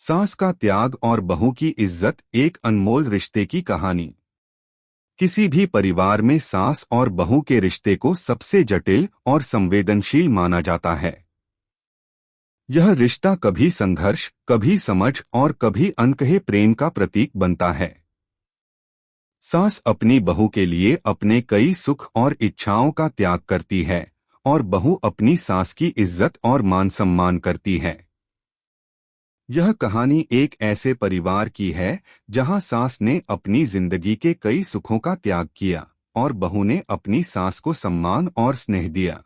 सास का त्याग और बहू की इज्जत, एक अनमोल रिश्ते की कहानी। किसी भी परिवार में सास और बहू के रिश्ते को सबसे जटिल और संवेदनशील माना जाता है। यह रिश्ता कभी संघर्ष, कभी समझ और कभी अनकहे प्रेम का प्रतीक बनता है। सास अपनी बहू के लिए अपने कई सुख और इच्छाओं का त्याग करती है और बहू अपनी सास की इज्जत और मान सम्मान करती है। यह कहानी एक ऐसे परिवार की है जहां सास ने अपनी जिंदगी के कई सुखों का त्याग किया और बहू ने अपनी सास को सम्मान और स्नेह दिया।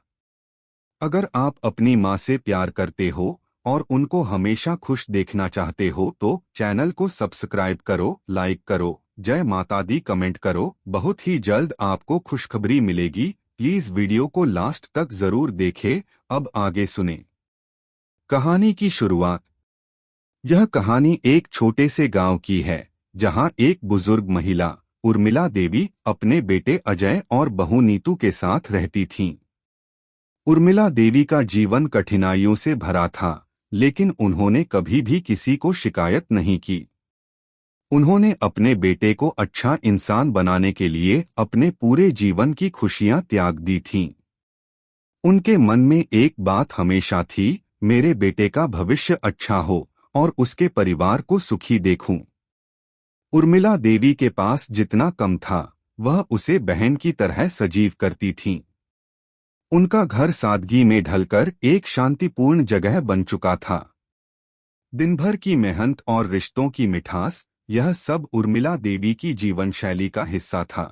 अगर आप अपनी माँ से प्यार करते हो और उनको हमेशा खुश देखना चाहते हो तो चैनल को सब्सक्राइब करो, लाइक करो, जय माता दी कमेंट करो। बहुत ही जल्द आपको खुशखबरी मिलेगी। प्लीज वीडियो को लास्ट तक जरूर देखें। अब आगे सुने कहानी की शुरुआत। यह कहानी एक छोटे से गांव की है जहां एक बुजुर्ग महिला उर्मिला देवी अपने बेटे अजय और बहू नीतू के साथ रहती थीं। उर्मिला देवी का जीवन कठिनाइयों से भरा था, लेकिन उन्होंने कभी भी किसी को शिकायत नहीं की। उन्होंने अपने बेटे को अच्छा इंसान बनाने के लिए अपने पूरे जीवन की खुशियां त्याग दी थीं। उनके मन में एक बात हमेशा थी, मेरे बेटे का भविष्य अच्छा हो और उसके परिवार को सुखी देखूं। उर्मिला देवी के पास जितना कम था, वह उसे बहन की तरह सजीव करती थीं। उनका घर सादगी में ढलकर एक शांतिपूर्ण जगह बन चुका था। दिन भर की मेहनत और रिश्तों की मिठास, यह सब उर्मिला देवी की जीवन शैली का हिस्सा था।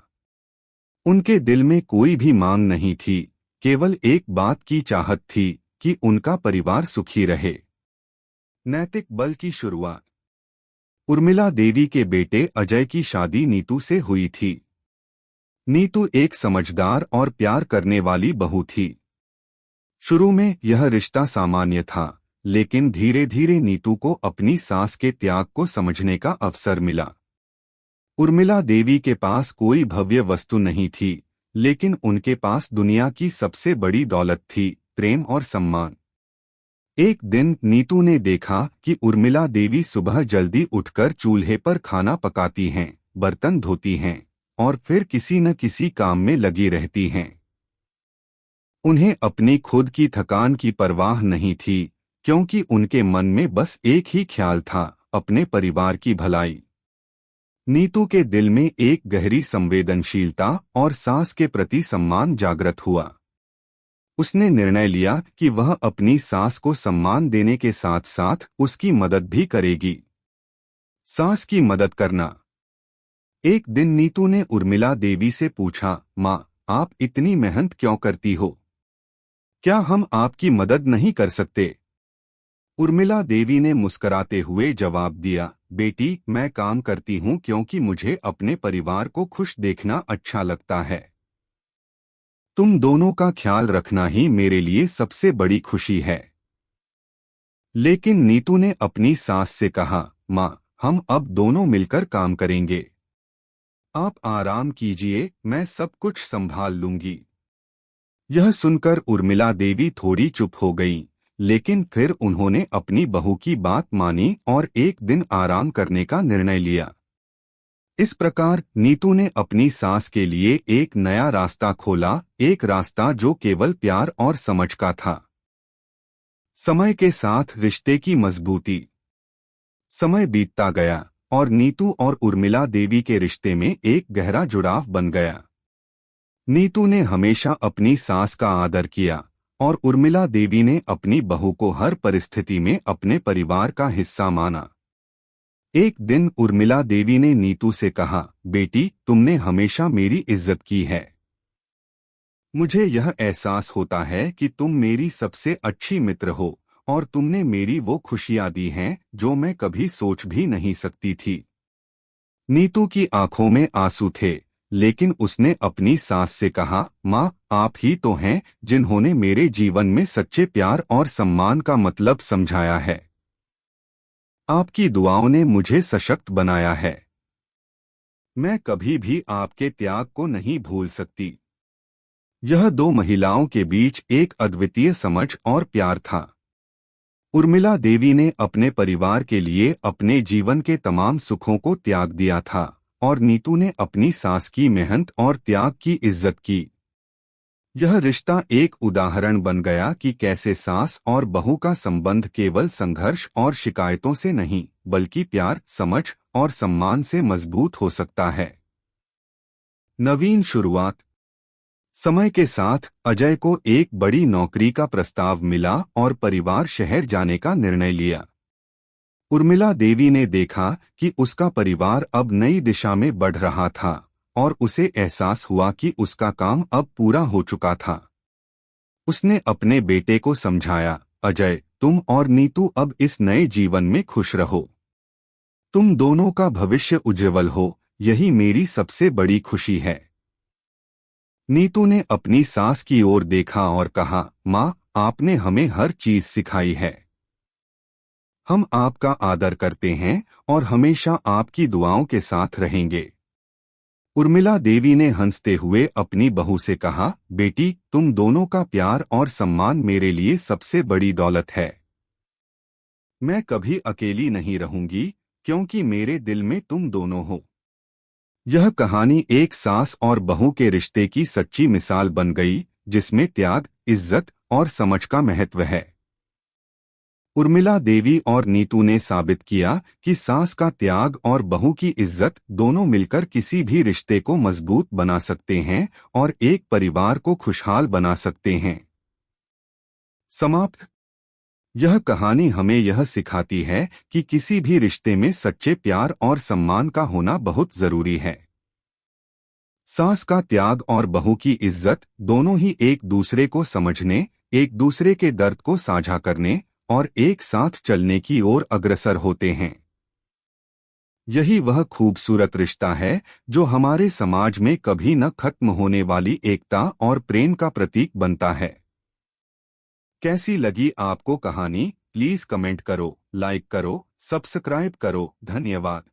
उनके दिल में कोई भी मांग नहीं थी, केवल एक बात की चाहत थी कि उनका परिवार सुखी रहे। नैतिक बल की शुरुआत। उर्मिला देवी के बेटे अजय की शादी नीतू से हुई थी। नीतू एक समझदार और प्यार करने वाली बहू थी। शुरू में यह रिश्ता सामान्य था, लेकिन धीरे धीरे नीतू को अपनी सास के त्याग को समझने का अवसर मिला। उर्मिला देवी के पास कोई भव्य वस्तु नहीं थी, लेकिन उनके पास दुनिया की सबसे बड़ी दौलत थी, प्रेम और सम्मान। एक दिन नीतू ने देखा कि उर्मिला देवी सुबह जल्दी उठकर चूल्हे पर खाना पकाती हैं, बर्तन धोती हैं और फिर किसी न किसी काम में लगी रहती हैं। उन्हें अपनी खुद की थकान की परवाह नहीं थी, क्योंकि उनके मन में बस एक ही ख्याल था, अपने परिवार की भलाई। नीतू के दिल में एक गहरी संवेदनशीलता और सास के प्रति सम्मान जागृत हुआ। उसने निर्णय लिया कि वह अपनी सास को सम्मान देने के साथ साथ उसकी मदद भी करेगी। सास की मदद करना। एक दिन नीतू ने उर्मिला देवी से पूछा, माँ, आप इतनी मेहनत क्यों करती हो? क्या हम आपकी मदद नहीं कर सकते? उर्मिला देवी ने मुस्कुराते हुए जवाब दिया, बेटी, मैं काम करती हूँ क्योंकि मुझे अपने परिवार को खुश देखना अच्छा लगता है। तुम दोनों का ख्याल रखना ही मेरे लिए सबसे बड़ी खुशी है। लेकिन नीतू ने अपनी सास से कहा, माँ, हम अब दोनों मिलकर काम करेंगे। आप आराम कीजिए, मैं सब कुछ संभाल लूंगी। यह सुनकर उर्मिला देवी थोड़ी चुप हो गईं, लेकिन फिर उन्होंने अपनी बहू की बात मानी और एक दिन आराम करने का निर्णय लिया। इस प्रकार नीतू ने अपनी सास के लिए एक नया रास्ता खोला, एक रास्ता जो केवल प्यार और समझ का था। समय के साथ रिश्ते की मजबूती। समय बीतता गया और नीतू और उर्मिला देवी के रिश्ते में एक गहरा जुड़ाव बन गया। नीतू ने हमेशा अपनी सास का आदर किया और उर्मिला देवी ने अपनी बहू को हर परिस्थिति में अपने परिवार का हिस्सा माना। एक दिन उर्मिला देवी ने नीतू से कहा, बेटी, तुमने हमेशा मेरी इज्जत की है। मुझे यह एहसास होता है कि तुम मेरी सबसे अच्छी मित्र हो और तुमने मेरी वो खुशियां दी हैं जो मैं कभी सोच भी नहीं सकती थी। नीतू की आंखों में आंसू थे, लेकिन उसने अपनी सास से कहा, माँ, आप ही तो हैं जिन्होंने मेरे जीवन में सच्चे प्यार और सम्मान का मतलब समझाया है। आपकी दुआओं ने मुझे सशक्त बनाया है। मैं कभी भी आपके त्याग को नहीं भूल सकती। यह दो महिलाओं के बीच एक अद्वितीय समझ और प्यार था। उर्मिला देवी ने अपने परिवार के लिए अपने जीवन के तमाम सुखों को त्याग दिया था और नीतू ने अपनी सास की मेहनत और त्याग की इज्जत की। यह रिश्ता एक उदाहरण बन गया कि कैसे सास और बहू का संबंध केवल संघर्ष और शिकायतों से नहीं बल्कि प्यार, समझ और सम्मान से मजबूत हो सकता है। नवीन शुरुआत। समय के साथ अजय को एक बड़ी नौकरी का प्रस्ताव मिला और परिवार शहर जाने का निर्णय लिया। उर्मिला देवी ने देखा कि उसका परिवार अब नई दिशा में बढ़ रहा था और उसे एहसास हुआ कि उसका काम अब पूरा हो चुका था। उसने अपने बेटे को समझाया, अजय, तुम और नीतू अब इस नए जीवन में खुश रहो। तुम दोनों का भविष्य उज्जवल हो, यही मेरी सबसे बड़ी खुशी है। नीतू ने अपनी सास की ओर देखा और कहा, माँ, आपने हमें हर चीज सिखाई है। हम आपका आदर करते हैं और हमेशा आपकी दुआओं के साथ रहेंगे। उर्मिला देवी ने हंसते हुए अपनी बहू से कहा, बेटी, तुम दोनों का प्यार और सम्मान मेरे लिए सबसे बड़ी दौलत है। मैं कभी अकेली नहीं रहूंगी क्योंकि मेरे दिल में तुम दोनों हो। यह कहानी एक सास और बहू के रिश्ते की सच्ची मिसाल बन गई, जिसमें त्याग, इज्जत और समझ का महत्व है। उर्मिला देवी और नीतू ने साबित किया कि सास का त्याग और बहू की इज्जत दोनों मिलकर किसी भी रिश्ते को मजबूत बना सकते हैं और एक परिवार को खुशहाल बना सकते हैं। समाप्त। यह कहानी हमें यह सिखाती है कि किसी भी रिश्ते में सच्चे प्यार और सम्मान का होना बहुत जरूरी है। सास का त्याग और बहू की इज्जत दोनों ही एक दूसरे को समझने, एक दूसरे के दर्द को साझा करने और एक साथ चलने की ओर अग्रसर होते हैं। यही वह खूबसूरत रिश्ता है जो हमारे समाज में कभी न खत्म होने वाली एकता और प्रेम का प्रतीक बनता है। कैसी लगी आपको कहानी? प्लीज कमेंट करो, लाइक करो, सब्सक्राइब करो। धन्यवाद।